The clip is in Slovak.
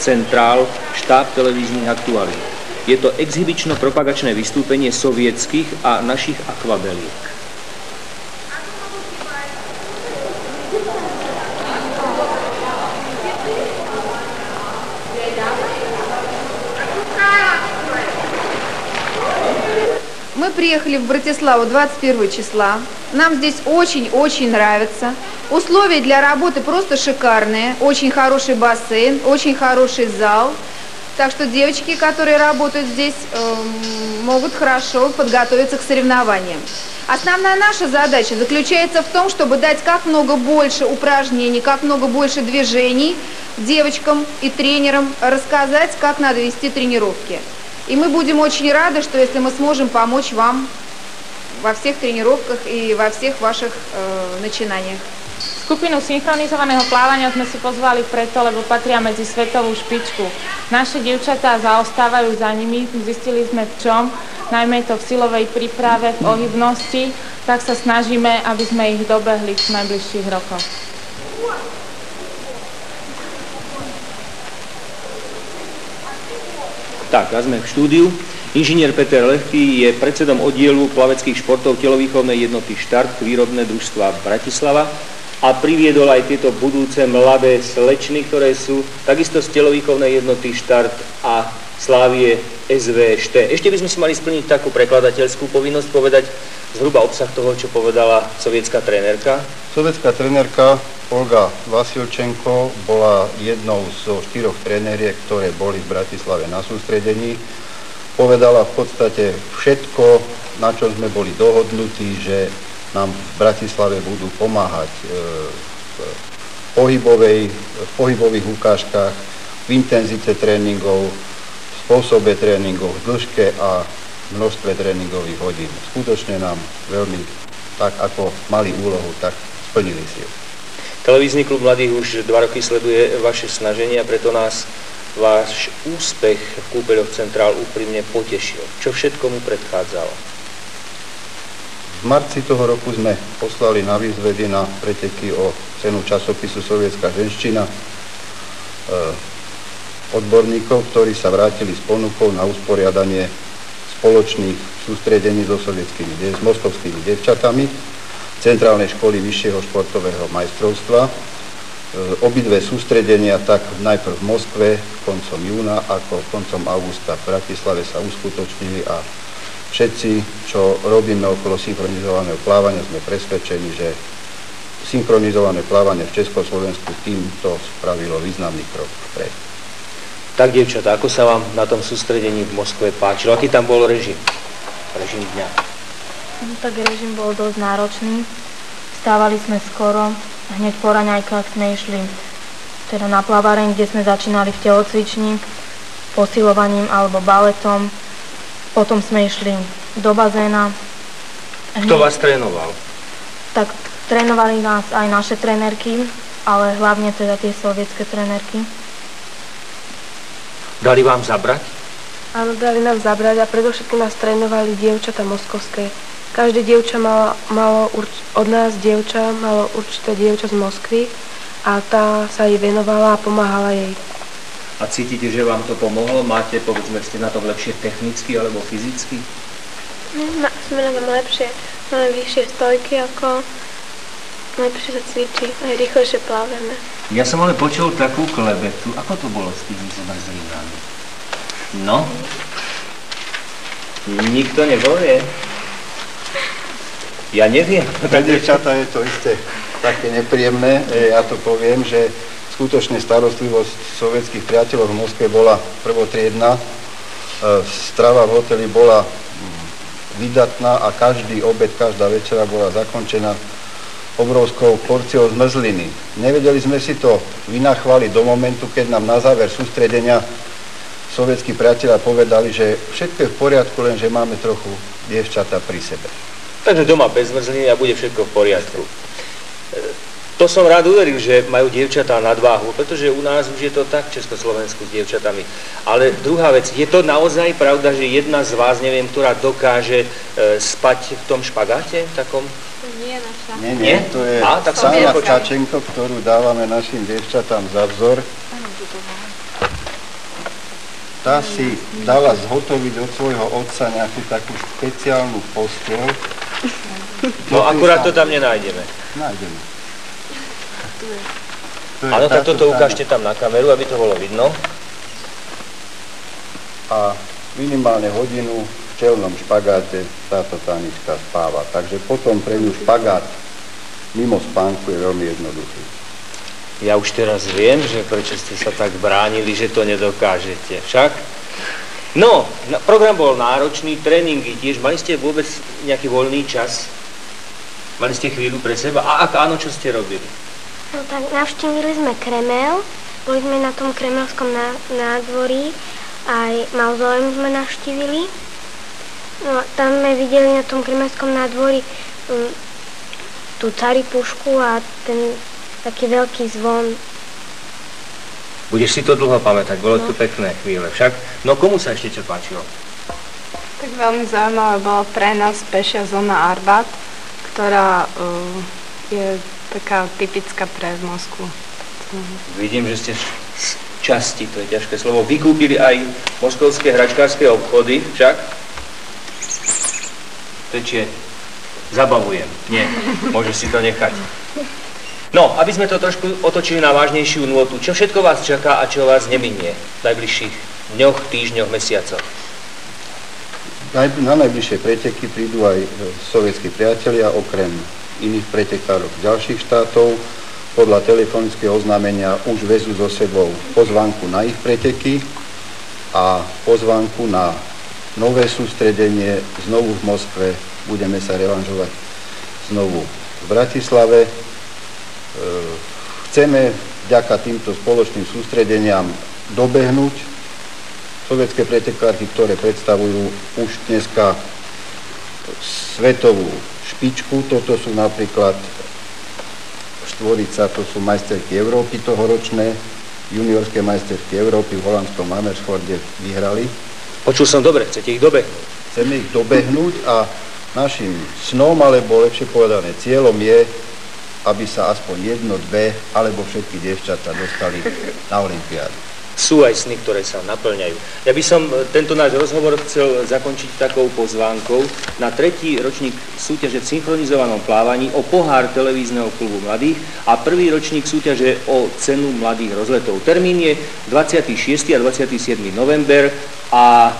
Centrál, štáb televíznych aktualít. Je to exhibično-propagačné vystúpenie sovietských a našich akvabeliek. Мы приехали в Братиславу 21 числа. Нам здесь очень-очень нравится. Условия для работы просто шикарные. Очень хороший бассейн, очень хороший зал. Так что девочки, которые работают здесь, могут хорошо подготовиться к соревнованиям. Основная наша задача заключается в том, чтобы дать как много больше упражнений, как много больше движений девочкам и тренерам, рассказать, как надо вести тренировки. И мы будем очень рады, что если мы сможем помочь вам во всех тренировках и во всех ваших начинаниях. Skupinu synchronizovaného plávania sme si pozvali preto, lebo patria medzi svetovú špičku. Naše dievčatá zaostávajú za nimi, zistili sme v čom, najmä to v silovej príprave, v ohybnosti, tak sa snažíme, aby sme ich dobehli v najbližších rokoch. Tak, a sme v štúdiu. Inžinier Peter Lehký je predsedom oddielu plaveckých športov telovýchovnej jednoty Štart výrobné družstva Bratislava a priviedol aj tieto budúce mladé slečny, ktoré sú takisto z telovýchovnej jednoty Štart a Slávie SV Šte. Ešte by sme si mali splniť takú prekladateľskú povinnosť, povedať zhruba obsah toho, čo povedala sovietská trénerka. Sovietská trénerka Olga Vasilčenko bola jednou zo 4 tréneriek, ktoré boli v Bratislave na sústredení. Povedala v podstate všetko, na čo sme boli dohodnutí, že nám v Bratislave budú pomáhať v pohybových ukážkach, v intenzite tréningov, v spôsobe tréningov, v dĺžke a množstve tréningových hodín. Skutočne nám veľmi, tak ako mali úlohu, tak splnili si ju. Televízny klub mladých už 2 roky sleduje vaše snaženie a preto nás váš úspech v Kúpeľoch Centrál úprimne potešil. Čo všetko mu predchádzalo? V marci toho roku sme poslali na výzvedy na preteky o cenu časopisu Sovietská ženština odborníkov, ktorí sa vrátili s ponukou na usporiadanie spoločných sústredení s moskovskými dievčatami Centrálnej školy vyššieho športového majstrovstva. Obidve sústredenia tak najprv v Moskve koncom júna ako koncom augusta v Bratislave sa uskutočnili a všetci, čo robíme okolo synchronizovaného plávania, sme presvedčení, že synchronizované plávanie v Československu týmto spravilo významný krok vpred. Tak, dievčatá, ako sa vám na tom sústredení v Moskve páčilo? Aký tam bol režim? Režim dňa? No, tak režim bol dosť náročný. Vstávali sme skoro, hneď po raňajkách sme išli teda na plavareň, kde sme začínali v telocvični, posilovaním alebo baletom. Potom sme išli do bazéna. Kto vás trénoval? Tak trénovali nás aj naše trénerky, ale hlavne teda tie sovietské trénerky. Dali vám zabrať? Áno, dali nám zabrať a predovšetkým nás trénovali dievčatá moskovské. Každé dievča od nás malo určité dievča z Moskvy a tá sa jej venovala a pomáhala jej. A cítite, že vám to pomohlo? Máte, povedzme, ste na tom lepšie technicky alebo fyzicky? Sme na tom lepšie. Máme vyššie stojky, ako lepšie sa cvičí, aj rýchlejšie plávame. Ja som ale počul takú klebetu. Ako to bolo s tými zmrzlinami? No? Nikto nepovie? Ja neviem. Pre dievčatá je to isté také nepríjemné. Ja to poviem, že skutočne starostlivosť sovietských priateľov v Moskve bola prvotriedna. Strava v hoteli bola vydatná a každý obed, každá večera bola zakončená obrovskou porciou zmrzliny. Nevedeli sme si to vynachváliť do momentu, keď nám na záver sústredenia sovietskí priatelia povedali, že všetko je v poriadku, len že máme trochu dievčatá pri sebe. Takže doma bez zmrzliny a bude všetko v poriadku. To som rád uveril, že majú dievčatá nadváhu, pretože u nás už je to tak v Československu s dievčatami. Ale druhá vec, je to naozaj pravda, že jedna z vás, neviem, ktorá dokáže spať v tom špagáte takom? Nie, naša. Nie, to je Sáňa Tkačenko, ktorú dávame našim dievčatám za vzor. Tá si dala zhotoviť od svojho otca nejakú takú špeciálnu posteľ. No akurát to tam nenájdeme. Nájdeme. Áno, tak toto ukážte tam na kameru, aby to bolo vidno. A minimálne hodinu v čelnom špagáte táto tánička spáva. Takže potom pre ňu špagát mimo spánku je veľmi jednoduchý. Ja už teraz viem, že prečo ste sa tak bránili, že to nedokážete. Však? No, program bol náročný, tréningy tiež. Mali ste vôbec nejaký voľný čas? Mali ste chvíľu pre seba? A ak áno, čo ste robili? No tak navštívili sme Kremel, boli sme na tom kremelskom nádvorí, aj mauzoleum sme navštívili. No tam sme videli na tom kremelskom nádvorí tú caripušku a ten taký veľký zvon. Budeš si to dlho pamätať, bolo to pekné chvíle. Však, no komu sa ešte čo páčilo? Tak veľmi zaujímavé bolo pre nás pešia zóna Arbat, ktorá je taká typická pre Moskvu. Vidím, že ste z časti, to je ťažké slovo, vykúpili aj moskovské hračkárske obchody, však? Tečie, zabavujem. Nie, môžeš si to nechať. No, aby sme to trošku otočili na vážnejšiu nôtu, čo všetko vás čaká a čo vás neminie v najbližších dňoch, týždňoch, mesiacoch? Na najbližšie preteky prídu aj sovietskí priatelia, okrem iných pretekárov ďalších štátov. Podľa telefonického oznámenia už vezú so sebou pozvánku na ich preteky a pozvánku na nové sústredenie znovu v Moskve. Budeme sa revanžovať znovu v Bratislave. Chceme vďaka týmto spoločným sústredeniam dobehnúť sovietské pretekárky, ktoré predstavujú už dneska svetovú špičku. Toto sú napríklad štvorica, to sú majsterky Európy tohoročné, juniorské majsterky Európy v holandskom Amersfoorde vyhrali. Počul som dobre, chcete ich dobehnúť? Chceme ich dobehnúť a našim snom, alebo lepšie povedané cieľom je, aby sa aspoň jedno, dve, alebo všetky dievčatá dostali na olympiádu. Sú aj sny, ktoré sa naplňajú. Ja by som tento náš rozhovor chcel zakončiť takou pozvánkou na 3. ročník súťaže v synchronizovanom plávaní o pohár televízneho klubu mladých a 1. ročník súťaže o cenu mladých rozletov. Termín je 26. a 27. november a